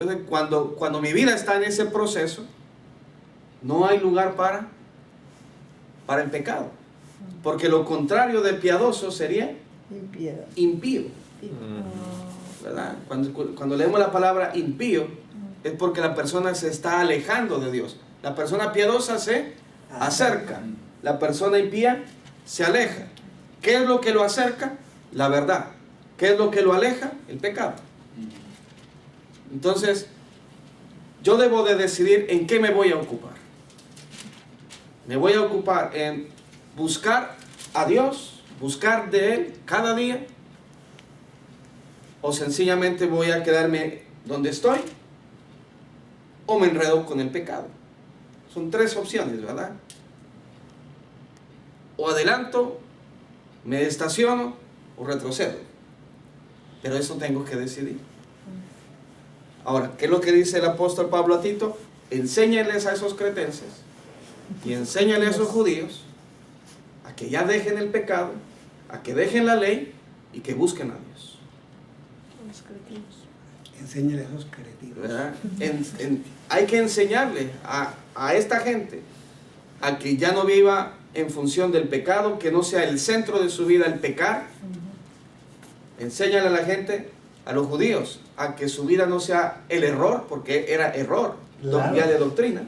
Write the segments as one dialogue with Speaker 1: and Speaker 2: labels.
Speaker 1: Entonces, cuando mi vida está en ese proceso, no hay lugar para el pecado. Porque lo contrario de piadoso sería impío. ¿Verdad? Cuando leemos la palabra impío, es porque la persona se está alejando de Dios. La persona piadosa se acerca. La persona impía se aleja. ¿Qué es lo que lo acerca? La verdad. ¿Qué es lo que lo aleja? El pecado. Entonces, yo debo de decidir en qué me voy a ocupar. Me voy a ocupar en buscar a Dios, buscar de Él cada día, o sencillamente voy a quedarme donde estoy, o me enredo con el pecado. Son tres opciones, ¿verdad? O adelanto, me estaciono, o retrocedo. Pero eso tengo que decidir. Ahora, ¿qué es lo que dice el apóstol Pablo a Tito? Enséñales a esos cretenses y enséñales a esos judíos a que ya dejen el pecado, a que dejen la ley y que busquen a Dios.
Speaker 2: Los cretivos.
Speaker 3: Enséñale a esos cretivos.
Speaker 1: ¿Verdad? Hay que enseñarle a esta gente a que ya no viva en función del pecado, que no sea el centro de su vida el pecar. Enséñale a la gente, a los judíos, a que su vida no sea el error, porque era error,
Speaker 3: Claro.
Speaker 1: vía de doctrina,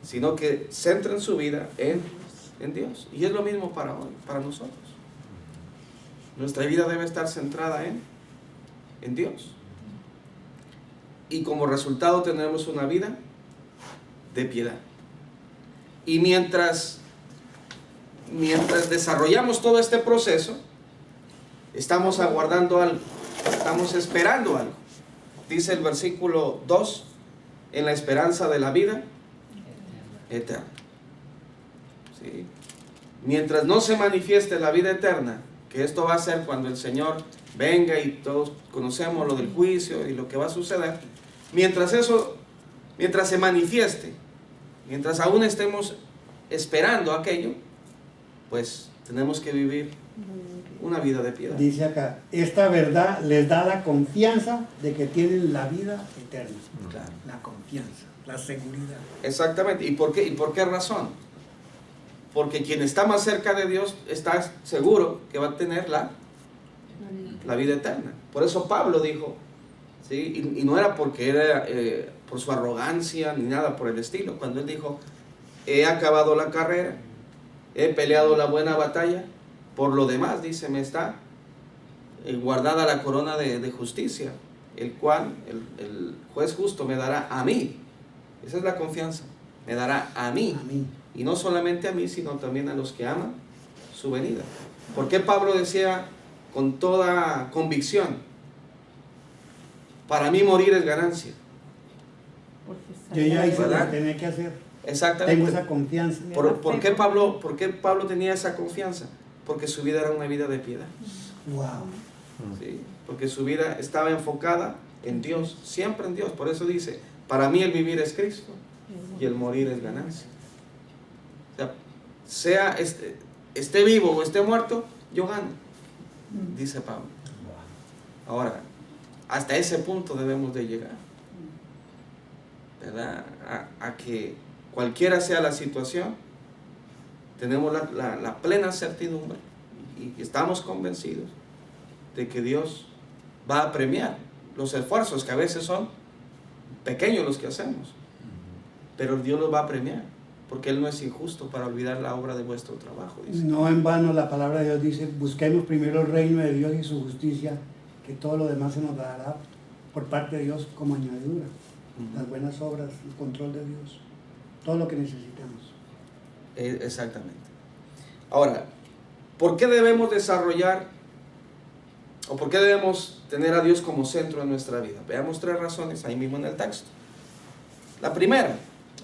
Speaker 1: sino que centren su vida en Dios. Y es lo mismo para hoy, para nosotros. Nuestra vida debe estar centrada en Dios. Y como resultado tenemos una vida de piedad. Y mientras desarrollamos todo este proceso, estamos aguardando algo, estamos esperando algo. Dice el versículo 2, en la esperanza de la vida eterna. ¿Sí? Mientras no se manifieste la vida eterna, que esto va a ser cuando el Señor venga y todos conocemos lo del juicio y lo que va a suceder, mientras se manifieste, mientras aún estemos esperando aquello, pues tenemos que vivir una vida de piedad.
Speaker 3: Dice acá, esta verdad les da la confianza de que tienen la vida eterna.
Speaker 1: Claro.
Speaker 3: La confianza, la seguridad.
Speaker 1: Exactamente. ¿Y por qué razón? Porque quien está más cerca de Dios está seguro que va a tener la vida eterna. Por eso Pablo dijo, ¿sí? Y no era porque era por su arrogancia ni nada por el estilo. Cuando él dijo, he acabado la carrera, he peleado la buena batalla, por lo demás, dice, me está guardada la corona de justicia, el cual el juez justo me dará a mí. Esa es la confianza, me dará a mí.
Speaker 3: A mí.
Speaker 1: Y no solamente a mí, sino también a los que aman su venida. ¿Por qué Pablo decía con toda convicción, para mí morir es ganancia?
Speaker 3: Yo ya hice lo
Speaker 1: ¿Verdad?
Speaker 3: que tenía que hacer.
Speaker 1: Exactamente.
Speaker 3: Tengo esa confianza.
Speaker 1: ¿Por qué Pablo tenía esa confianza? Porque su vida era una vida de piedad.
Speaker 3: Wow.
Speaker 1: ¿Sí? Porque su vida estaba enfocada en Dios, siempre en Dios. Por eso dice, para mí el vivir es Cristo y el morir es ganancia. O sea esté vivo o esté muerto, yo gano, dice Pablo. Ahora, hasta ese punto debemos de llegar, ¿verdad? A que cualquiera sea la situación, tenemos la plena certidumbre y estamos convencidos de que Dios va a premiar los esfuerzos, que a veces son pequeños los que hacemos, pero Dios los va a premiar, porque Él no es injusto para olvidar la obra de vuestro trabajo, dice.
Speaker 3: No en vano la palabra de Dios dice, busquemos primero el reino de Dios y su justicia, que todo lo demás se nos dará por parte de Dios como añadidura. Las buenas obras, el control de Dios, todo lo que necesitamos.
Speaker 1: Exactamente. Ahora, ¿por qué debemos desarrollar o por qué debemos tener a Dios como centro de nuestra vida? Veamos tres razones ahí mismo en el texto. La primera,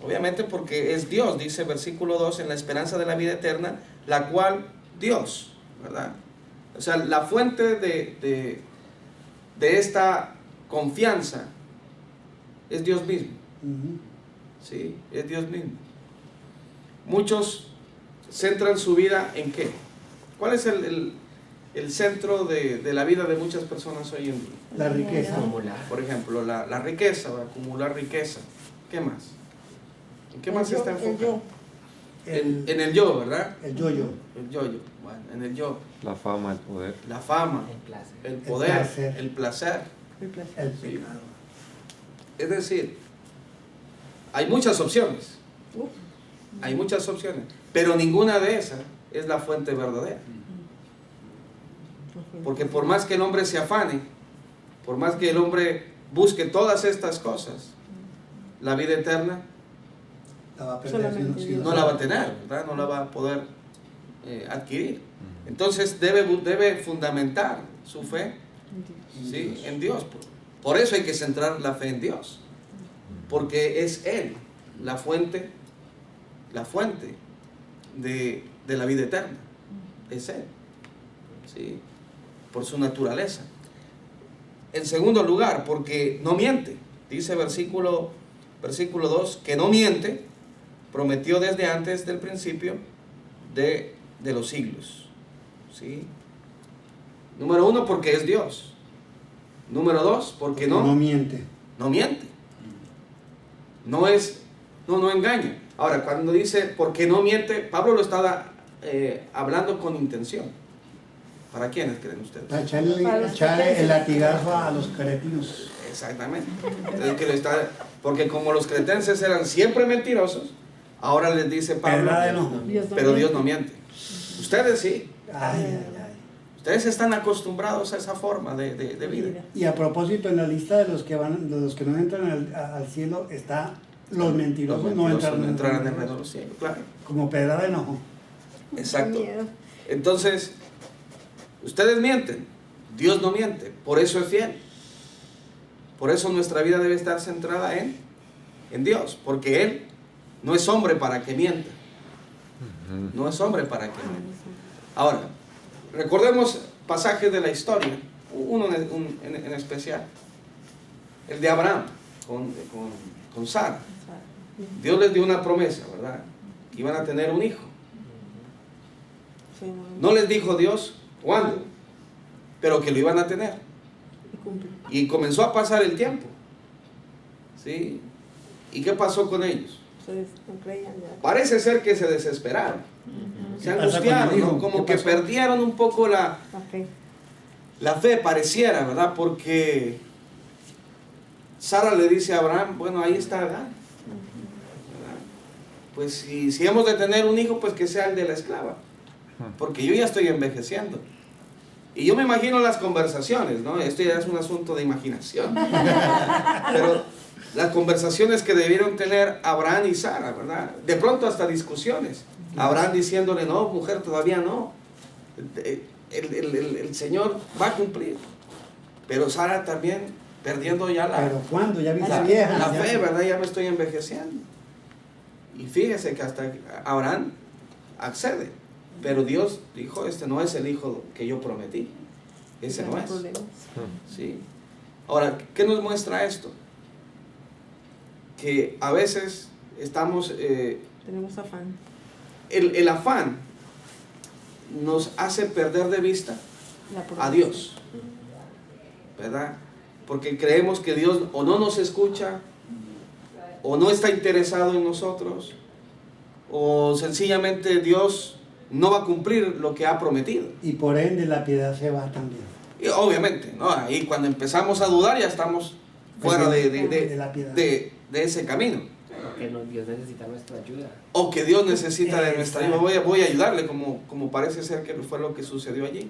Speaker 1: obviamente porque es Dios, dice versículo 2, en la esperanza de la vida eterna, la cual Dios, ¿verdad? O sea, la fuente de esta confianza es Dios mismo. Sí, es Dios mismo. Muchos centran su vida en ¿qué? ¿Cuál es el centro de la vida de muchas personas hoy en día?
Speaker 3: La riqueza.
Speaker 4: Acumular.
Speaker 1: Por ejemplo, la riqueza, acumular riqueza. ¿Qué más? ¿En qué más se está enfocando? En el yo, ¿verdad?
Speaker 3: El yo-yo.
Speaker 1: El yo-yo. Bueno, en el yo.
Speaker 5: La fama, el poder.
Speaker 1: La fama,
Speaker 4: El placer.
Speaker 1: el poder,
Speaker 3: placer.
Speaker 1: el placer.
Speaker 2: El placer.
Speaker 3: El pecado.
Speaker 1: Es decir, hay muchas opciones.
Speaker 2: Uf.
Speaker 1: Hay muchas opciones. Pero ninguna de esas es la fuente verdadera. Porque por más que el hombre se afane, por más que el hombre busque todas estas cosas, la vida eterna
Speaker 3: La va a perder
Speaker 2: Solamente Dios.
Speaker 1: no la va a tener, ¿verdad? No la va a poder adquirir. Entonces debe fundamentar su fe, ¿sí?, en Dios. Por eso hay que centrar la fe en Dios, porque es Él la fuente de la vida eterna. Es Él, ¿sí?, por su naturaleza. En segundo lugar, porque no miente. Dice versículo 2, que no miente, prometió desde antes del principio de los siglos. ¿Sí? Número 1, porque es Dios. Número 2, porque
Speaker 3: No
Speaker 1: no
Speaker 3: miente.
Speaker 1: miente. No engaña. Ahora, cuando dice porque no miente, Pablo lo está hablando con intención. ¿Para quiénes creen ustedes?
Speaker 3: Para echarle,
Speaker 2: Para los
Speaker 3: echarle
Speaker 2: creyentes.
Speaker 3: el latigazo a los cretinos.
Speaker 1: Exactamente. Entonces, porque como los cretenses eran siempre mentirosos, ahora les dice Pablo,
Speaker 3: Verdad de no.
Speaker 1: pero Dios no miente. Ustedes sí.
Speaker 3: Ay, ay, ay.
Speaker 1: Ustedes están acostumbrados a esa forma de vida.
Speaker 3: Y a propósito, en la lista de los que no entran al cielo está los mentirosos,
Speaker 1: Los
Speaker 3: no
Speaker 1: mentirosos no entrarán en el
Speaker 3: reino.
Speaker 1: reino de los cielos, claro.
Speaker 3: Como pedra de enojo.
Speaker 1: Exacto.
Speaker 2: Miedo.
Speaker 1: Entonces, ustedes mienten, Dios no miente, por eso es fiel. Por eso nuestra vida debe estar centrada en Dios, porque Él no es hombre para que mienta. No es hombre para que mienta. Ahora, recordemos pasajes de la historia, uno en especial, el de Abraham con Sara. Dios les dio una promesa, ¿verdad? Que iban a tener un hijo. No les dijo Dios cuándo, pero que lo iban a tener.
Speaker 2: Y cumple.
Speaker 1: Y comenzó a pasar el tiempo. ¿Sí? ¿Y qué pasó con ellos?
Speaker 2: Ustedes no creían ya.
Speaker 1: Parece ser que se desesperaron, se
Speaker 3: ¿Qué pasa con el
Speaker 1: angustiaron,
Speaker 3: hijo?
Speaker 1: ¿no? Como
Speaker 3: ¿Qué
Speaker 1: que
Speaker 3: pasó?
Speaker 1: perdieron un poco
Speaker 2: La fe.
Speaker 1: la fe, pareciera, ¿verdad? Porque Sara le dice a Abraham, bueno, ahí está Agar. ¿Verdad? Pues si hemos de tener un hijo, pues que sea el de la esclava. Porque yo ya estoy envejeciendo. Y yo me imagino las conversaciones, ¿no? Esto ya es un asunto de imaginación. Pero las conversaciones que debieron tener Abraham y Sara, ¿verdad? De pronto hasta discusiones. Abraham diciéndole, no, mujer, todavía no. El Señor va a cumplir. Pero Sara también perdiendo ya
Speaker 3: Pero ¿cuándo? Ya viste
Speaker 1: la
Speaker 3: vieja. ya.
Speaker 1: fe, ¿verdad? Ya me estoy envejeciendo. Y fíjese que hasta Abraham accede. Pero Dios dijo, este no es el hijo que yo prometí. Ese no es.
Speaker 2: Problemas.
Speaker 1: ¿Sí? Ahora, ¿qué nos muestra esto? Que a veces estamos,
Speaker 2: Tenemos afán.
Speaker 1: el afán nos hace perder de vista
Speaker 2: La promesa.
Speaker 1: a Dios, ¿verdad? Porque creemos que Dios o no nos escucha, o no está interesado en nosotros, o sencillamente Dios no va a cumplir lo que ha prometido.
Speaker 3: Y por ende la piedad se va también.
Speaker 1: Y obviamente, ¿no? Ahí cuando empezamos a dudar ya estamos fuera
Speaker 3: De la piedad.
Speaker 1: de ese camino.
Speaker 4: Porque Dios necesita nuestra ayuda.
Speaker 1: O que Dios necesita de nuestra ayuda.
Speaker 3: Exacto.
Speaker 1: Voy a ayudarle, como parece ser que fue lo que sucedió allí.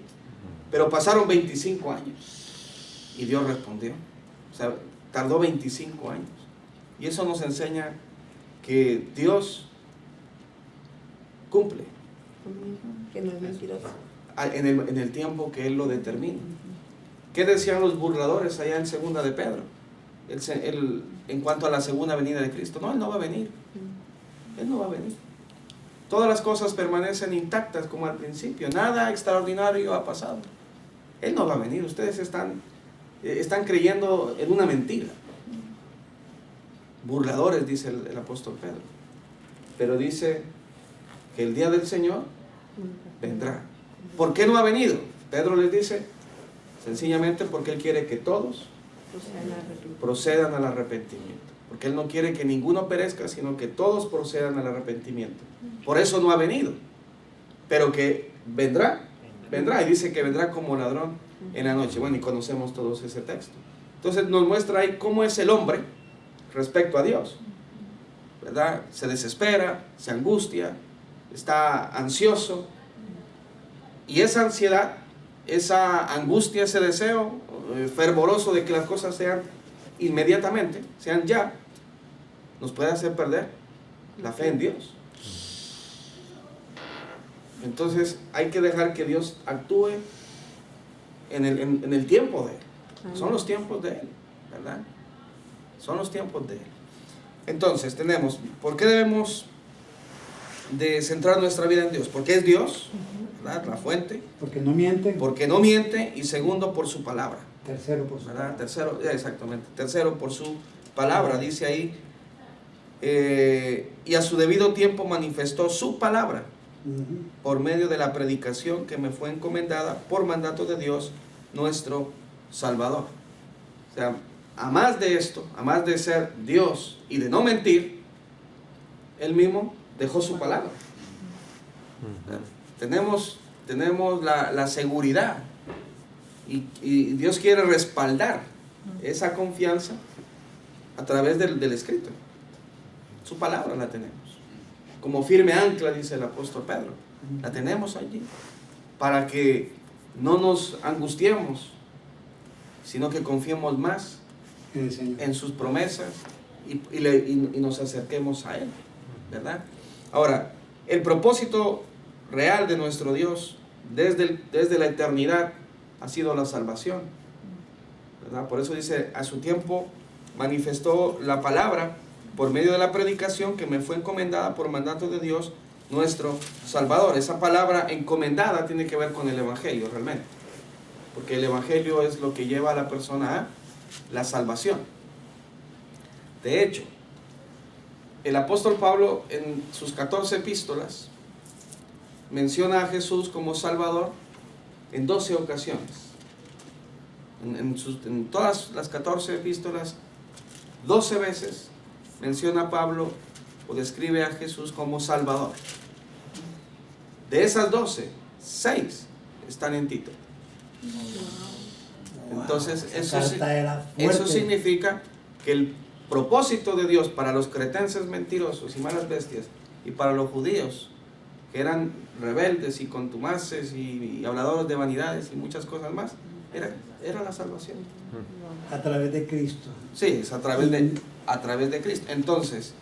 Speaker 1: Pero pasaron 25 años y Dios respondió. O sea, tardó 25 años. Y eso nos enseña que Dios cumple
Speaker 2: Que no es mentiroso.
Speaker 1: en el tiempo que Él lo determina. ¿Qué decían los burladores allá en segunda de Pedro? En cuanto a la segunda venida de Cristo. No, Él no va a venir. Él no va a venir. Todas las cosas permanecen intactas como al principio. Nada extraordinario ha pasado. Él no va a venir. Ustedes están creyendo en una mentira. Burladores, dice el apóstol Pedro. Pero dice que el día del Señor vendrá. ¿Por qué no ha venido? Pedro les dice, sencillamente porque Él quiere que todos procedan al arrepentimiento. Porque Él no quiere que ninguno perezca, sino que todos procedan al arrepentimiento. Por eso no ha venido. Pero que vendrá. Y dice que vendrá como ladrón en la noche. Bueno, y conocemos todos ese texto. Entonces nos muestra ahí cómo es el hombre respecto a Dios, ¿verdad? Se desespera, se angustia, está ansioso. Y esa ansiedad, esa angustia, ese deseo fervoroso de que las cosas sean inmediatamente, sean ya, nos puede hacer perder la fe en Dios. Entonces hay que dejar que Dios actúe en el tiempo de Él. Son los tiempos de Él, ¿verdad? Son los tiempos de Él. Entonces tenemos, ¿por qué debemos de centrar nuestra vida en Dios? Porque es Dios, ¿verdad? La fuente.
Speaker 3: Porque no miente.
Speaker 1: Porque no miente. Y segundo, por su palabra.
Speaker 3: Tercero, por su
Speaker 1: ¿verdad?
Speaker 3: palabra.
Speaker 1: Tercero, exactamente. Tercero, por su palabra. Dice ahí, y a su debido tiempo manifestó su palabra por medio de la predicación que me fue encomendada por mandato de Dios, nuestro Salvador. O sea, a más de esto, a más de ser Dios y de no mentir, Él mismo dejó su palabra. Tenemos la seguridad y Dios quiere respaldar esa confianza a través del escrito. Su palabra la tenemos. Como firme ancla, dice el apóstol Pedro. La tenemos allí para que no nos angustiemos, sino que confiemos más en sus promesas y nos acerquemos a Él, ¿verdad? Ahora, el propósito real de nuestro Dios desde la eternidad ha sido la salvación, ¿verdad? Por eso dice, a su tiempo manifestó la palabra por medio de la predicación que me fue encomendada por mandato de Dios, nuestro Salvador. Esa palabra encomendada tiene que ver con el Evangelio realmente, porque el Evangelio es lo que lleva a la persona a la salvación. De hecho, el apóstol Pablo en sus 14 epístolas menciona a Jesús como Salvador en 12 ocasiones. En todas las 14 epístolas, 12 veces menciona a Pablo o describe a Jesús como Salvador. De esas 12, 6 están en Tito. Entonces eso significa que el propósito de Dios para los cretenses mentirosos y malas bestias y para los judíos que eran rebeldes y contumaces y habladores de vanidades y muchas cosas más, era la salvación.
Speaker 3: A través de Cristo.
Speaker 1: Sí, es a través de Cristo. Entonces,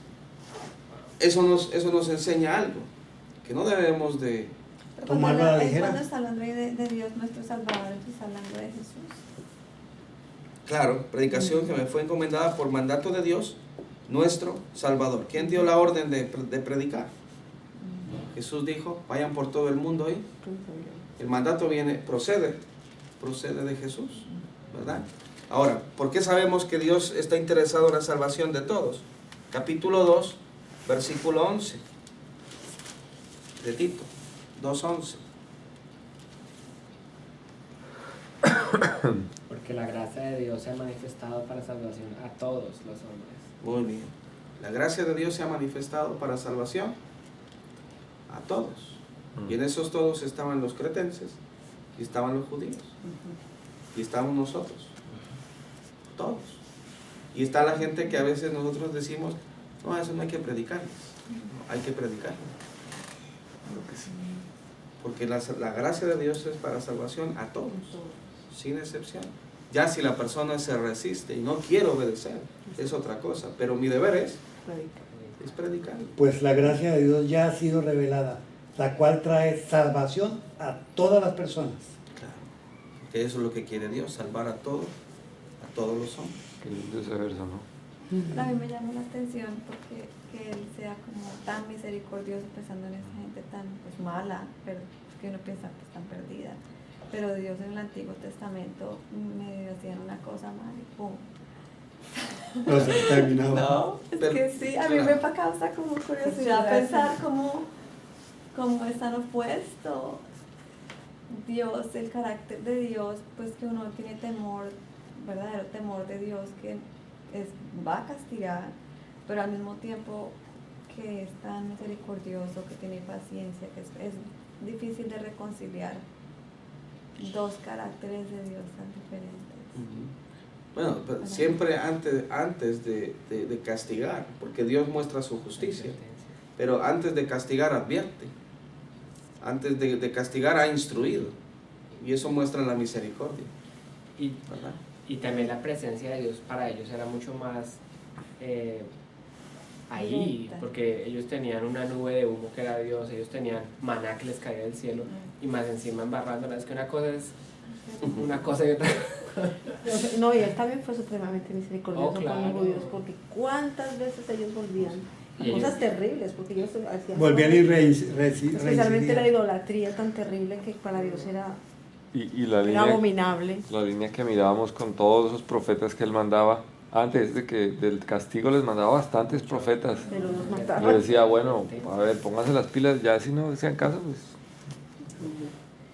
Speaker 1: eso nos enseña algo, que no debemos de
Speaker 3: tomarlo a la ligera.
Speaker 2: Cuando está hablando de Dios, nuestro Salvador, está hablando de Jesús.
Speaker 1: Claro, predicación que me fue encomendada por mandato de Dios, nuestro Salvador. ¿Quién dio la orden de predicar? Jesús dijo, vayan por todo el mundo ahí. El mandato procede de Jesús, ¿verdad? Ahora, ¿por qué sabemos que Dios está interesado en la salvación de todos? Capítulo 2, versículo 11 de Tito, 2:11.
Speaker 4: Porque la gracia de Dios se ha manifestado para salvación a todos los hombres.
Speaker 1: Muy bien. La gracia de Dios se ha manifestado para salvación a todos. Y en esos todos estaban los cretenses, y estaban los judíos, y estábamos nosotros. Todos. Y está la gente que a veces nosotros decimos, no, eso no hay que predicarles. No, hay que predicarles. Porque la gracia de Dios es para salvación a todos, sin excepción. Ya si la persona se resiste y no quiere obedecer, es otra cosa. Pero mi deber es predicar.
Speaker 3: Pues la gracia de Dios ya ha sido revelada, la cual trae salvación a todas las personas.
Speaker 1: Claro. Que eso es lo que quiere Dios, salvar a todos los hombres.
Speaker 5: Qué lindo ese verso, ¿no?
Speaker 2: A mí me llama la atención porque que Él sea como tan misericordioso pensando en esa gente tan pues, mala, pero que uno piensa que están perdida. Pero Dios en el Antiguo Testamento medio hacían una cosa mal y ¡pum!
Speaker 3: No se ha terminado.
Speaker 2: No, es
Speaker 1: pero,
Speaker 2: que sí, a mí me causa como curiosidad pensar cómo están opuestos. Dios, el carácter de Dios, pues que uno tiene temor, verdadero temor de Dios, que va a castigar, pero al mismo tiempo que es tan misericordioso, que tiene paciencia, que es difícil de reconciliar dos caracteres de Dios tan diferentes.
Speaker 1: Bueno, pero siempre antes de castigar, porque Dios muestra su justicia, pero antes de castigar advierte, antes de castigar ha instruido, y eso muestra la misericordia,
Speaker 4: Y,
Speaker 1: ¿verdad?
Speaker 4: y también la presencia de Dios para ellos era mucho más ahí,
Speaker 2: Directa.
Speaker 4: porque ellos tenían una nube de humo que era Dios, ellos tenían maná que les caía del cielo, y más encima embarrándola. Es que una cosa es una cosa y otra.
Speaker 5: No, y él también fue supremamente misericordioso con
Speaker 4: claro.
Speaker 5: los judíos, porque cuántas veces ellos volvían a
Speaker 4: Y
Speaker 5: cosas
Speaker 4: ellos-
Speaker 5: terribles, porque ellos hacían
Speaker 3: Volvían y
Speaker 5: especialmente la
Speaker 3: reincidían.
Speaker 5: idolatría tan terrible que para Dios era
Speaker 6: Y la
Speaker 5: era
Speaker 6: línea,
Speaker 5: abominable.
Speaker 6: la línea que mirábamos con todos esos profetas que él mandaba, antes de que del castigo les mandaba bastantes profetas.
Speaker 5: Pero los
Speaker 6: Le
Speaker 5: mataban.
Speaker 6: decía, bueno, a ver, pónganse las pilas, ya si no hacían caso, pues,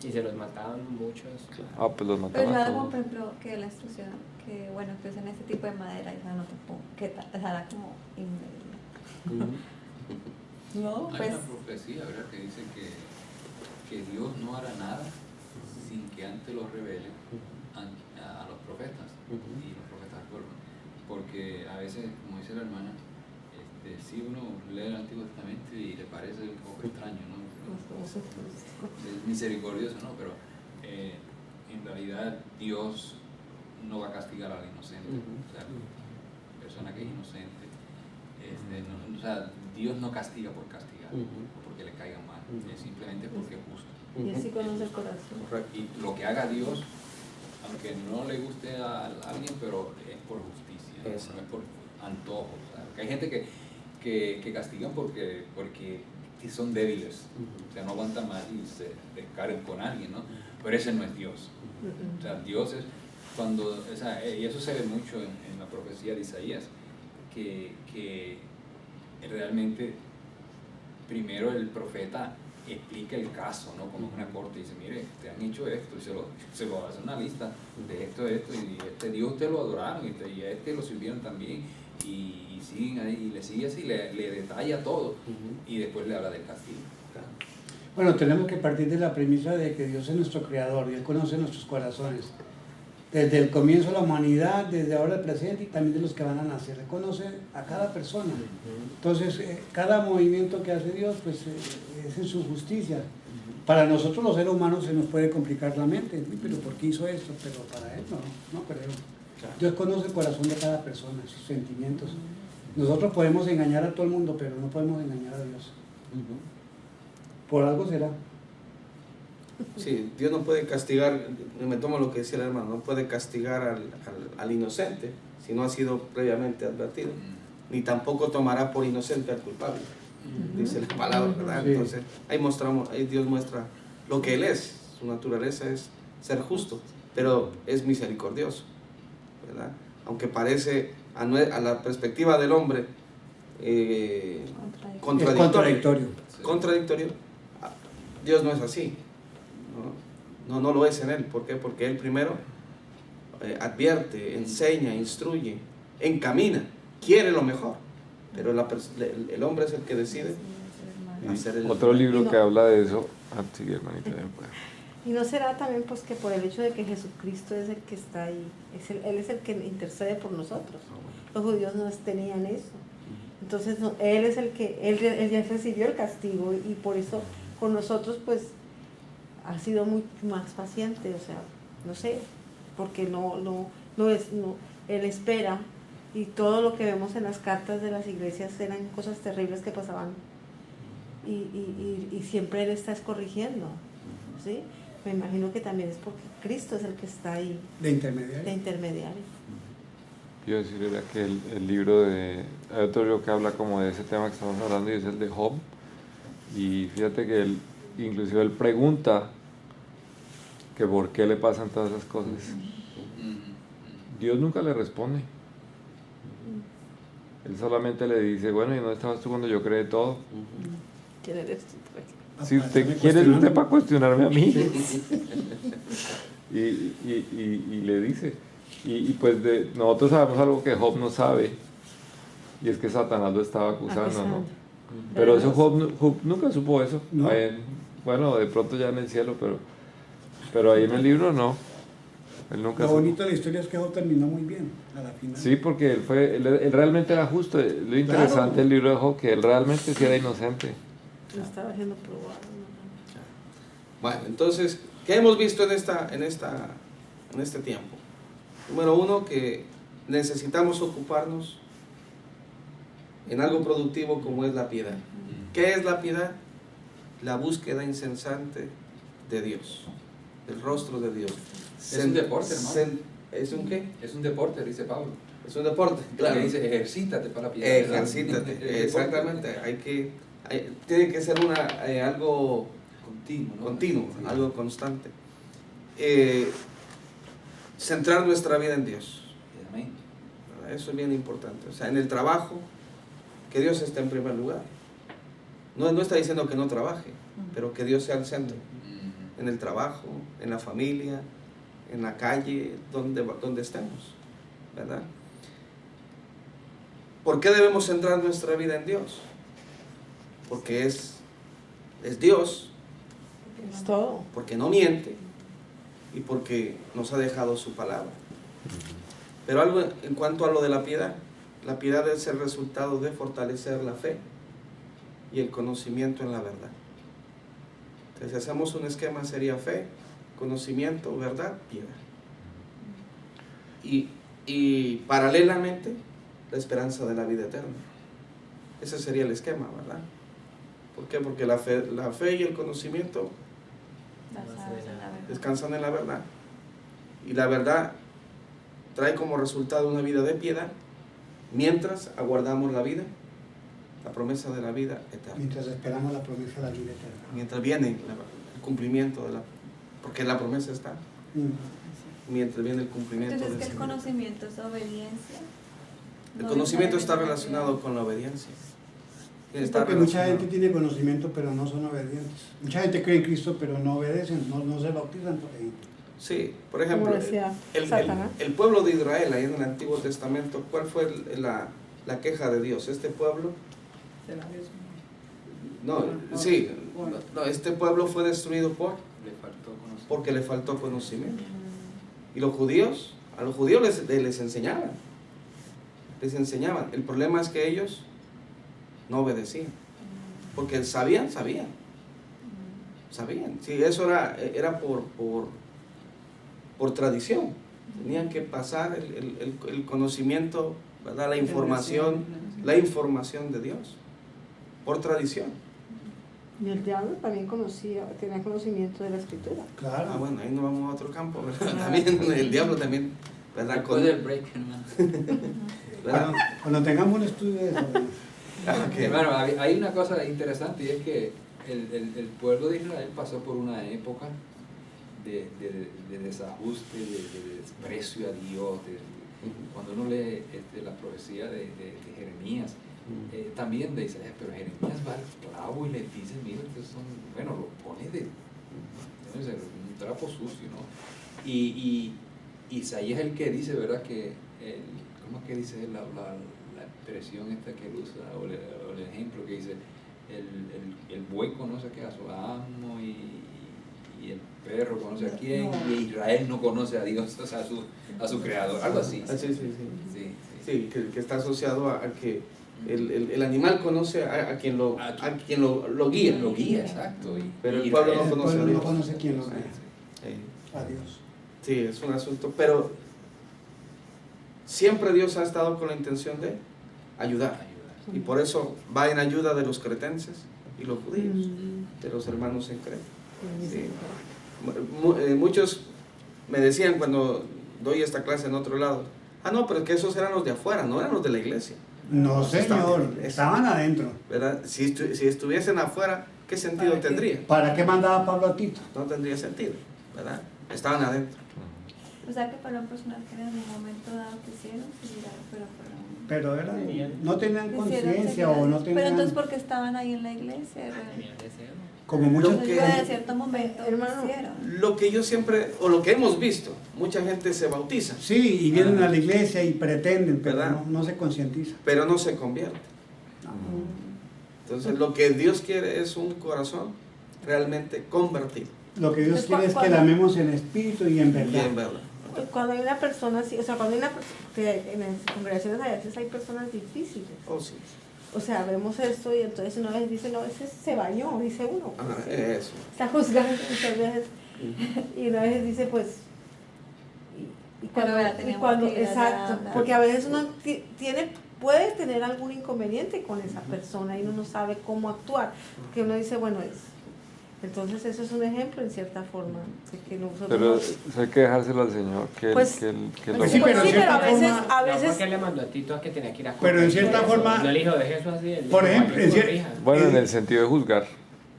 Speaker 4: Y se los mataban muchos.
Speaker 6: pues los
Speaker 2: Pero
Speaker 6: mataban
Speaker 2: yo
Speaker 6: a
Speaker 2: hago,
Speaker 6: todos.
Speaker 2: por ejemplo, que la instrucción, que bueno, que usen este tipo de madera y esa no te pongo, que tal, o sea, era como inmediato. No,
Speaker 7: Hay
Speaker 2: pues,
Speaker 7: una profecía, ¿verdad?, que dice que Dios no hará nada sin que antes lo revele a los profetas y los profetas del pueblo. Porque a veces, como dice la hermana, si uno lee el Antiguo Testamento y le parece un poco extraño, ¿no? Es misericordioso, ¿no? Pero en realidad Dios no va a castigar al inocente. O sea, persona que es inocente. O sea, Dios no castiga por castigar, o porque le caiga mal, es simplemente porque es justo.
Speaker 5: Y él sí conoce el corazón.
Speaker 7: Y lo que haga Dios, aunque no le guste a alguien, pero es por justicia, no es por antojo. O sea, que hay gente que castigan porque son débiles, o sea, no aguantan más y se descargan con alguien, ¿no? Pero ese no es Dios. O sea, Dios es cuando, o sea, y eso se ve mucho en la profecía de Isaías, que realmente primero el profeta explica el caso, ¿no? Como en una corte, y dice, mire, te han hecho esto, y se lo hace una lista de esto, y este Dios te lo adoraron, y a este lo sirvieron también, y siguen ahí, y le sigue así, le detalla todo, y después le habla del castigo.
Speaker 3: Bueno, tenemos que partir de la premisa de que Dios es nuestro creador, Dios conoce nuestros corazones. Desde el comienzo de la humanidad, desde ahora el presente y también de los que van a nacer. Él conoce a cada persona. Entonces, cada movimiento que hace Dios, pues es en su justicia. Para nosotros los seres humanos se nos puede complicar la mente, ¿sí? Pero ¿por qué hizo esto? Pero para Él no creo. Dios conoce el corazón de cada persona, sus sentimientos. Nosotros podemos engañar a todo el mundo, pero no podemos engañar a Dios. Por algo será.
Speaker 1: Sí, Dios no puede castigar, me tomo lo que decía el hermano, no puede castigar al inocente si no ha sido previamente advertido, ni tampoco tomará por inocente al culpable, dice la palabra, ¿verdad?
Speaker 3: Sí.
Speaker 1: Entonces, ahí Dios muestra lo que Él es, su naturaleza es ser justo, pero es misericordioso, ¿verdad? Aunque parece a la perspectiva del hombre
Speaker 3: Es
Speaker 1: contradictorio.
Speaker 3: contradictorio.
Speaker 1: Contradictorio, Dios no es así. No lo es en Él. ¿Por qué? Porque Él primero advierte, enseña, instruye, encamina, quiere lo mejor. Pero el hombre es el que decide hacer el...
Speaker 6: Otro libro
Speaker 5: Y no-
Speaker 6: que habla de eso, sí, hermanita, ya puede.
Speaker 5: Y no será también pues que por el hecho de que Jesucristo es el que está ahí, Él es el que intercede por nosotros. Los judíos no tenían eso. Entonces Él es el que, él ya recibió el castigo y por eso con nosotros pues ha sido mucho más paciente, o sea, no sé, porque Él espera, y todo lo que vemos en las cartas de las iglesias eran cosas terribles que pasaban y siempre Él está corrigiendo, ¿sí? Me imagino que también es porque Cristo es el que está ahí
Speaker 3: De intermediario.
Speaker 5: de intermediario.
Speaker 6: Quiero decir, era que el libro hay otro libro que habla como de ese tema que estamos hablando y es el de Job. Y fíjate que inclusive él pregunta que por qué le pasan todas esas cosas. Dios nunca le responde. Él solamente le dice, bueno, ¿y dónde estabas tú cuando yo creé todo?
Speaker 5: ¿Quién eres tú, pues?
Speaker 6: Si usted
Speaker 3: Para
Speaker 6: quiere, es usted
Speaker 3: cuestionarme.
Speaker 6: para cuestionarme a mí.
Speaker 3: Sí.
Speaker 6: y le dice. Y pues nosotros sabemos algo que Job no sabe, y es que Satanás lo estaba acusando, ¿no? Pero eso Job nunca supo eso.
Speaker 3: No.
Speaker 6: Bueno, de pronto ya en el cielo, pero ahí en el libro no. Él nunca
Speaker 3: Lo
Speaker 6: supo.
Speaker 3: bonito de la historia es que Job terminó muy bien a la final.
Speaker 6: Sí, porque él realmente era justo. Lo interesante del libro de Job, que él realmente sí era inocente.
Speaker 5: Lo estaba haciendo probar.
Speaker 1: Bueno, entonces, ¿qué hemos visto en este tiempo? Número uno, que necesitamos ocuparnos en algo productivo como es la piedad. ¿Qué es la piedad? La búsqueda incesante de Dios, del rostro de Dios.
Speaker 7: Es un deporte, hermano.
Speaker 1: ¿Es un qué?
Speaker 7: Es un deporte, dice Pablo.
Speaker 1: Es un deporte, claro.
Speaker 7: Que dice, ejercítate para la piedad.
Speaker 1: Ejercítate, exactamente. Tiene que ser algo
Speaker 7: Continuo, ¿no?
Speaker 1: continuo,
Speaker 7: Sí.
Speaker 1: algo constante. Centrar nuestra vida en Dios.
Speaker 7: Amén.
Speaker 1: ¿Verdad? Eso es bien importante. O sea, en el trabajo, que Dios esté en primer lugar. No está diciendo que no trabaje, pero que Dios sea el centro. En el trabajo, en la familia, en la calle, donde estemos, ¿verdad? ¿Por qué debemos centrar nuestra vida en Dios? Porque es Dios,
Speaker 5: Es todo.
Speaker 1: porque no miente y porque nos ha dejado su palabra. Pero algo en cuanto a lo de la piedad es el resultado de fortalecer la fe y el conocimiento en la verdad. Entonces, si hacemos un esquema, sería fe, conocimiento, verdad, piedad. Y paralelamente, la esperanza de la vida eterna. Ese sería el esquema, ¿verdad? ¿Por qué? Porque la fe y el conocimiento
Speaker 2: Basados en la verdad.
Speaker 1: descansan en la verdad. Y la verdad trae como resultado una vida de piedad, mientras aguardamos la vida, la promesa de la vida eterna.
Speaker 3: Mientras esperamos la promesa de la vida eterna.
Speaker 1: Mientras viene el cumplimiento porque la promesa está, mientras viene el cumplimiento
Speaker 2: Entonces,
Speaker 1: del
Speaker 2: ¿que el
Speaker 1: Señor.
Speaker 2: conocimiento es obediencia?
Speaker 1: El
Speaker 2: No
Speaker 1: conocimiento está
Speaker 2: necesariamente
Speaker 1: relacionado con la obediencia.
Speaker 3: Es
Speaker 1: Está
Speaker 3: porque mucha
Speaker 1: relacionado.
Speaker 3: gente tiene conocimiento pero no son obedientes. Mucha gente cree en Cristo pero no obedecen, no se bautizan, por ejemplo.
Speaker 1: Sí, por ejemplo,
Speaker 5: Como decía Satanás.
Speaker 1: el pueblo de Israel, ahí en el Antiguo Testamento, ¿cuál fue la queja de Dios? Este pueblo, este pueblo fue destruido
Speaker 7: Le faltó conocer.
Speaker 1: porque le faltó conocimiento. Y a los judíos les enseñaban. El problema es que ellos no obedecían. Porque sabían. Sí, eso era por tradición. Tenían que pasar el conocimiento, ¿verdad? La información de Dios. Por tradición.
Speaker 5: Y el diablo también tenía conocimiento de la escritura.
Speaker 3: Claro.
Speaker 1: Ah, bueno, ahí nos vamos a otro campo, ¿verdad? También el diablo también, ¿verdad?
Speaker 7: Después del break, hermano.
Speaker 1: ¿verdad?
Speaker 3: Cuando tengamos un estudio de eso.
Speaker 1: Ah, ok.
Speaker 7: Hermano, hay una cosa interesante y es que el pueblo de Israel pasó por una época de desajuste, de desprecio a Dios. Cuando uno lee la profecía de Jeremías, también dice, pero Jeremías va al clavo y le dice, mira, ustedes lo pone un trapo sucio, ¿no? Y Isaías es el que dice, ¿verdad? Que ¿cómo es que dice la expresión esta que él usa, o el ejemplo que dice, el buey conoce que a su amo y el perro conoce a quién, y Israel no conoce a Dios, o sea, a su creador, algo así.
Speaker 1: Sí, que está asociado a que el animal conoce a quien lo guía.
Speaker 7: Lo guía, exacto.
Speaker 1: Pero el pueblo no conoce a
Speaker 3: El pueblo
Speaker 1: Dios.
Speaker 3: no conoce quién lo guía.
Speaker 1: Sí.
Speaker 3: A Dios.
Speaker 1: Sí, es un asunto, pero siempre Dios ha estado con la intención de ayudar. Y por eso va en ayuda de los cretenses y los judíos, de los hermanos en Creta. Sí. Muchos me decían cuando doy esta clase en otro lado, no, pero es que esos eran los de afuera, no eran los de la iglesia.
Speaker 3: No,
Speaker 1: estaban en la
Speaker 3: señor,
Speaker 1: iglesia.
Speaker 3: estaban adentro.
Speaker 1: ¿Verdad? Si estuviesen afuera, ¿qué sentido tendría?
Speaker 3: ¿Para qué mandaba Pablo a Tito?
Speaker 1: No tendría sentido, ¿verdad? Estaban adentro.
Speaker 2: O sea que fueron personas que en algún momento dado quisieron seguir, pero fueron
Speaker 3: pero no tenían
Speaker 2: Hicieron
Speaker 3: conciencia o
Speaker 2: señales.
Speaker 3: no
Speaker 2: Pero
Speaker 3: tenían,
Speaker 2: entonces, ¿por qué estaban ahí en la iglesia?
Speaker 4: Tenían deseo.
Speaker 3: como muchos
Speaker 1: Lo que-
Speaker 2: En cierto momento
Speaker 5: Hermano,
Speaker 2: hicieron.
Speaker 1: Lo que yo siempre, o lo que hemos visto, mucha gente se bautiza,
Speaker 3: sí, y vienen a la iglesia y pretenden, pero
Speaker 1: ¿Verdad?
Speaker 3: no se concientizan.
Speaker 1: pero no se convierte. Entonces, lo que Dios quiere es un corazón realmente convertido.
Speaker 3: Lo que Dios
Speaker 5: Pues,
Speaker 3: quiere es que
Speaker 5: cuando-
Speaker 3: la amemos en espíritu y en
Speaker 1: Y
Speaker 3: verdad.
Speaker 1: en verdad.
Speaker 5: cuando hay una persona así, o sea, cuando hay una que en las congregaciones a veces hay personas difíciles.
Speaker 1: Oh, sí.
Speaker 5: O sea, vemos esto y entonces una vez dice, no, ese se bañó, dice uno.
Speaker 1: Ajá,
Speaker 5: pues,
Speaker 1: eso.
Speaker 5: está juzgando muchas veces. Y una vez dice, pues. Y
Speaker 2: Pero
Speaker 5: cuando,
Speaker 2: vea,
Speaker 5: y
Speaker 2: teníamos
Speaker 5: cuando
Speaker 2: que ir allá a
Speaker 5: exacto,
Speaker 2: hablar.
Speaker 5: porque a veces uno puede tener algún inconveniente con esa persona y uno no sabe cómo actuar. Porque uno dice, bueno, entonces eso es un ejemplo en cierta forma. De que nosotros
Speaker 6: Pero
Speaker 5: no-
Speaker 6: hay que dejárselo al Señor, que él,
Speaker 5: Pues-
Speaker 6: que él, que él
Speaker 3: Pues
Speaker 6: lo-
Speaker 3: sí, pero en
Speaker 5: a
Speaker 3: cierta
Speaker 5: veces,
Speaker 3: forma-
Speaker 5: a
Speaker 4: No,
Speaker 5: veces
Speaker 4: porque le mandó a Tito a que tenía que ir a
Speaker 3: Pero en cierta
Speaker 4: corregir.
Speaker 3: forma-
Speaker 4: No le dijo, deje eso así. él
Speaker 3: Por
Speaker 4: dijo,
Speaker 3: ejemplo,
Speaker 4: vaya y
Speaker 3: en cier-
Speaker 4: corrija.
Speaker 6: Bueno, en el sentido de juzgar.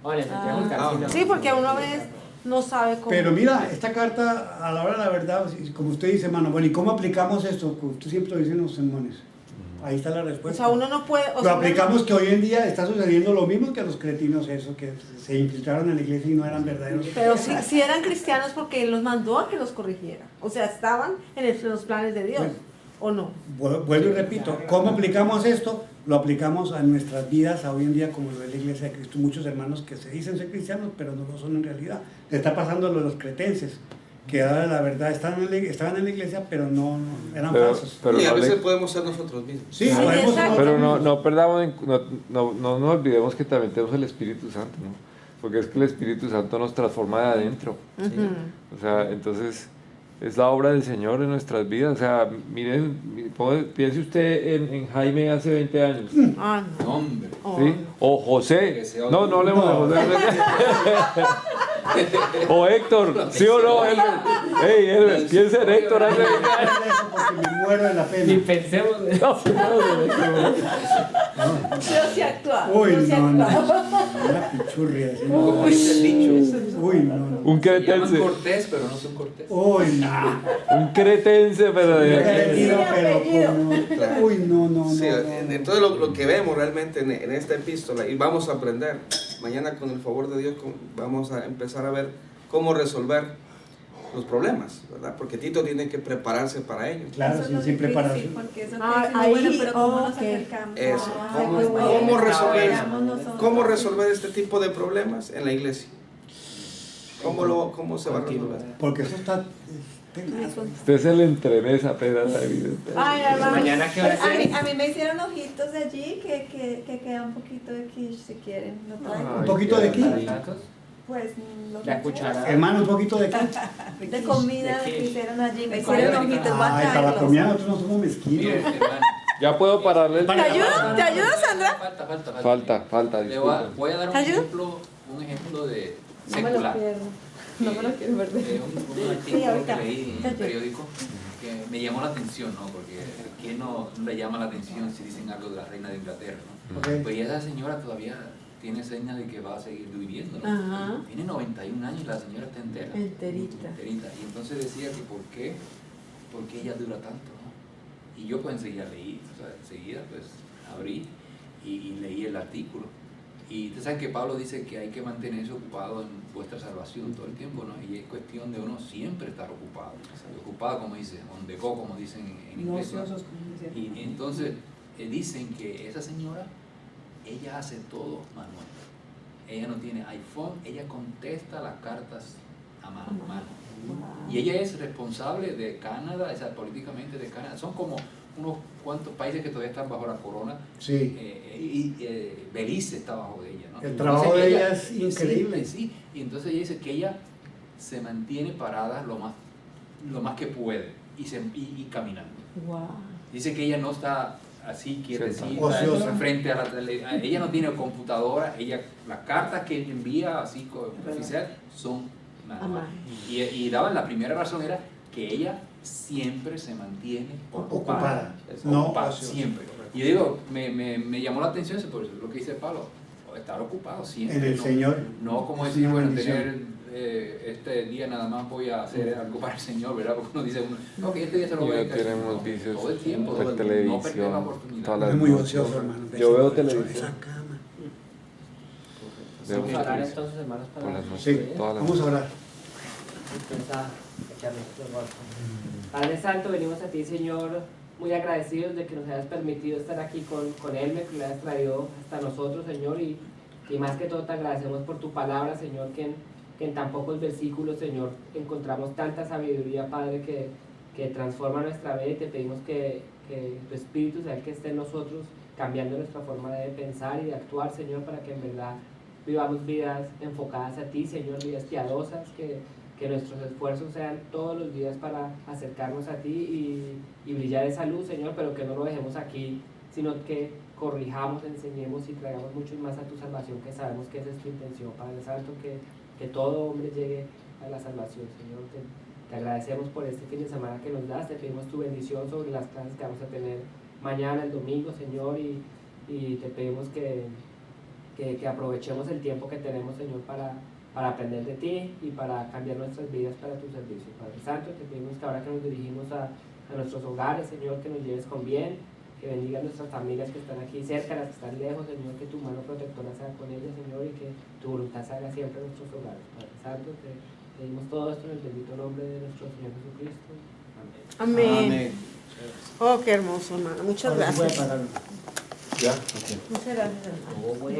Speaker 4: O en el sentido de juzgar, sí, no.
Speaker 5: sí, porque uno a veces no sabe cómo.
Speaker 3: Pero mira, esta carta, a la hora de la verdad, como usted dice, hermano, bueno, ¿y cómo aplicamos esto? Como usted siempre lo dice en los sermones. Ahí está la
Speaker 5: O
Speaker 3: respuesta.
Speaker 5: sea, uno no puede. O
Speaker 3: Lo
Speaker 5: sea,
Speaker 3: aplicamos que hoy en día está sucediendo lo mismo que a los cretinos, eso, que se infiltraron en la iglesia y no eran verdaderos.
Speaker 5: Pero si eran cristianos porque Él los mandó a que los corrigiera. O sea, estaban en los planes de Dios.
Speaker 3: Bueno.
Speaker 5: ¿O no?
Speaker 3: Vuelvo y repito, ¿cómo aplicamos esto? Lo aplicamos a nuestras vidas a hoy en día, como lo es la iglesia de Cristo. Muchos hermanos que se dicen ser cristianos, pero no lo son en realidad. Le está pasando lo de los cretenses, que ahora la verdad estaban en la iglesia, pero no eran falsos.
Speaker 6: Pero
Speaker 1: y a
Speaker 6: no
Speaker 1: veces
Speaker 6: le-
Speaker 1: podemos ser nosotros mismos.
Speaker 3: Sí,
Speaker 5: Sí,
Speaker 3: podemos-
Speaker 5: exacto.
Speaker 6: pero no perdamos, no nos olvidemos que también tenemos el Espíritu Santo, ¿no? Porque es que el Espíritu Santo nos transforma de adentro. O sea, entonces es la obra del Señor en nuestras vidas. O sea, miren, piense usted en Jaime hace 20 años.
Speaker 5: Ah, no.
Speaker 7: No, hombre.
Speaker 5: Oh,
Speaker 6: ¿Sí?
Speaker 5: no.
Speaker 6: O José.
Speaker 7: Ese
Speaker 6: No,
Speaker 7: otro.
Speaker 6: no hablemos de José. O Héctor, ¿sí o no? Hey, piensa en Héctor hace 20 años.
Speaker 3: Eso porque me muero de la
Speaker 4: Ni
Speaker 3: pena.
Speaker 4: pensemos.
Speaker 5: Yo sí actuaba.
Speaker 3: Uy,
Speaker 5: yo sí
Speaker 3: no,
Speaker 5: actuaba.
Speaker 3: Una pichurria. así.
Speaker 7: Como dice el dicho,
Speaker 3: Uy, no.
Speaker 6: Un
Speaker 7: se llaman
Speaker 6: cretense.
Speaker 7: cortés, pero no son cortés.
Speaker 3: Uy, no.
Speaker 6: Un cretense, pero de
Speaker 3: Apellido, pero
Speaker 5: apellido.
Speaker 3: como- Uy, no.
Speaker 1: Sí,
Speaker 3: no.
Speaker 1: entonces lo que vemos realmente en esta epístola, y vamos a aprender, mañana con el favor de Dios vamos a empezar a ver cómo resolver los problemas, ¿verdad? Porque Tito tiene que prepararse para ello.
Speaker 3: Claro,
Speaker 2: Eso es lo
Speaker 3: sin
Speaker 2: difícil,
Speaker 3: preparación.
Speaker 2: porque eso te
Speaker 5: Ah,
Speaker 2: dicen,
Speaker 5: ahí,
Speaker 2: bueno, pero ¿cómo nos
Speaker 5: ok.
Speaker 2: acercamos?
Speaker 1: Eso,
Speaker 2: Ay,
Speaker 1: ¿cómo,
Speaker 2: pues,
Speaker 1: cómo
Speaker 2: bueno,
Speaker 1: resolver,
Speaker 2: esperamos nosotros.
Speaker 1: cómo resolver este tipo de problemas en la iglesia? ¿Cómo se va a resolver?
Speaker 3: Porque eso está...
Speaker 6: Usted se le entremesa apenas la vida.
Speaker 5: Ay, hermano.
Speaker 4: Mañana, ¿qué hora es?
Speaker 2: A mí me hicieron ojitos de allí que queda un poquito de quiche si quieren. ¿Lo traigo?
Speaker 3: Un poquito de quiche.
Speaker 4: ¿Datos?
Speaker 2: Pues lo
Speaker 4: La
Speaker 2: que
Speaker 4: cuchara.
Speaker 3: Hermano, un poquito de qué.
Speaker 2: quieras. De comida
Speaker 4: ¿De
Speaker 2: que
Speaker 4: qué?
Speaker 2: hicieron allí. Me
Speaker 4: De
Speaker 2: hicieron
Speaker 4: comida.
Speaker 2: ojitos, voy a
Speaker 3: Ay, para la
Speaker 2: traerlos.
Speaker 3: comida nosotros no somos mezquinos.
Speaker 7: Mire, hermano.
Speaker 6: Ya puedo pararle el...
Speaker 5: ¿Te ayuda? ¿Te ayuda, Sandra?
Speaker 7: Falta,
Speaker 6: Falta, disculpa.
Speaker 7: voy a dar
Speaker 5: ¿Te ayuda?
Speaker 7: un ejemplo de
Speaker 5: No me lo
Speaker 7: secular.
Speaker 5: pierdo. No me lo quiero perder.
Speaker 7: Un
Speaker 5: Sí,
Speaker 7: artículo
Speaker 5: ahorita.
Speaker 7: que leí en
Speaker 5: Te
Speaker 7: un
Speaker 5: ayudo.
Speaker 7: periódico que me llamó la atención, ¿no? Porque ¿quién no le llama la atención si dicen algo de la reina de Inglaterra, ¿no?
Speaker 3: Ok.
Speaker 7: Pues esa señora todavía tiene señas de que va a seguir viviendo, ¿no?
Speaker 5: Ajá.
Speaker 7: Tiene 91 años y la señora está entera.
Speaker 5: Enterita.
Speaker 7: Y entonces decía que ¿por qué ella dura tanto, ¿no? Y yo pues enseguida leí, o sea, enseguida pues abrí y leí el artículo. Y usted sabe que Pablo dice que hay que mantenerse ocupado en vuestra salvación todo el tiempo, ¿no? Y es cuestión de uno siempre estar ocupado. O sea, ocupado, como dice, on the go, como dicen en inglés, ¿no? Y entonces dicen que esa señora, ella hace todo manual. Ella no tiene iPhone, ella contesta las cartas a mano. Y ella es responsable de Canadá, o sea, políticamente de Canadá. Son como unos cuantos países que todavía están bajo la corona.
Speaker 3: Sí.
Speaker 7: Belice está bajo de ella, ¿no?
Speaker 3: El
Speaker 7: Entonces
Speaker 3: trabajo de ella es increíble.
Speaker 7: Sí, y entonces ella dice que ella se mantiene parada lo más que puede y caminando.
Speaker 5: Wow.
Speaker 7: Dice que ella no está así quietecita,
Speaker 3: Ociosa.
Speaker 7: frente a la tele. Ella no tiene computadora, las cartas que envía así oficial son manuales. Y daban la primera razón era que ella siempre se mantiene ocupada.
Speaker 3: No
Speaker 7: Ocupada,
Speaker 3: ociosa.
Speaker 7: siempre. Y yo digo, me llamó la atención eso, por eso es lo que dice Pablo, estar ocupado siempre.
Speaker 3: En el
Speaker 7: ¿no?
Speaker 3: Señor.
Speaker 7: No como
Speaker 3: Es
Speaker 7: decir,
Speaker 3: una
Speaker 7: bueno,
Speaker 3: bendición.
Speaker 7: tener este día nada más voy a hacer algo para el Señor, ¿verdad? Porque uno dice, ok, este día se lo voy a
Speaker 6: Ya
Speaker 7: dedicar al
Speaker 6: tenemos
Speaker 7: Señor".
Speaker 6: vicios,
Speaker 7: Todo el tiempo,
Speaker 6: ver
Speaker 7: no perder la
Speaker 6: televisión,
Speaker 7: oportunidad.
Speaker 6: todas las
Speaker 3: Es muy
Speaker 6: noches.
Speaker 3: ocioso, hermano.
Speaker 6: Yo veo
Speaker 3: Esa
Speaker 6: televisión.
Speaker 3: cama.
Speaker 6: Veo
Speaker 4: Vamos a orar
Speaker 6: televisión
Speaker 4: entonces, hermanos, para
Speaker 6: por las
Speaker 3: Sí,
Speaker 6: noches, todas las
Speaker 3: vamos a
Speaker 6: noches.
Speaker 3: orar.
Speaker 4: Padre Santo, venimos a ti, Señor, muy agradecidos de que nos hayas permitido estar aquí con Elmer, que lo hayas traído hasta nosotros, Señor, y más que todo te agradecemos por tu palabra, Señor, que en tan pocos versículos, Señor, encontramos tanta sabiduría, Padre, que transforma nuestra vida, y te pedimos que tu Espíritu sea el que esté en nosotros, cambiando nuestra forma de pensar y de actuar, Señor, para que en verdad vivamos vidas enfocadas a ti, Señor, vidas piadosas, que nuestros esfuerzos sean todos los días para acercarnos a ti y brillar esa luz, Señor, pero que no lo dejemos aquí, sino que corrijamos, enseñemos y traigamos mucho más a tu salvación, que sabemos que esa es tu intención, Padre Santo, que todo hombre llegue a la salvación, Señor. Te agradecemos por este fin de semana que nos das, te pedimos tu bendición sobre las clases que vamos a tener mañana, el domingo, Señor, y te pedimos que aprovechemos el tiempo que tenemos, Señor, para aprender de ti y para cambiar nuestras vidas para tu servicio. Padre Santo, te pedimos que ahora que nos dirigimos a nuestros hogares, Señor, que nos lleves con bien, que bendiga a nuestras familias que están aquí cerca, las que están lejos, Señor, que tu mano protectora sea con ellas, Señor, y que tu voluntad se haga siempre en nuestros hogares. Padre Santo, te pedimos todo esto en el bendito nombre de nuestro Señor Jesucristo.
Speaker 5: Amén. Oh, qué hermoso, hermano. Muchas
Speaker 3: Ahora sí puede
Speaker 5: gracias.
Speaker 3: parar.
Speaker 6: ¿Ya?
Speaker 5: Muchas gracias, hermano.
Speaker 4: Muy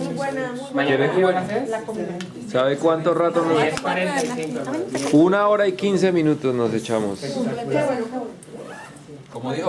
Speaker 5: Muy buena, muy
Speaker 4: ¿Mañana
Speaker 5: buena.
Speaker 4: qué hora es?
Speaker 5: La comida.
Speaker 6: ¿Sabe cuánto rato nos...
Speaker 4: 10:45.
Speaker 6: 1 hora y 15 minutos nos echamos.
Speaker 5: Qué bueno, qué bueno.
Speaker 7: Como dijo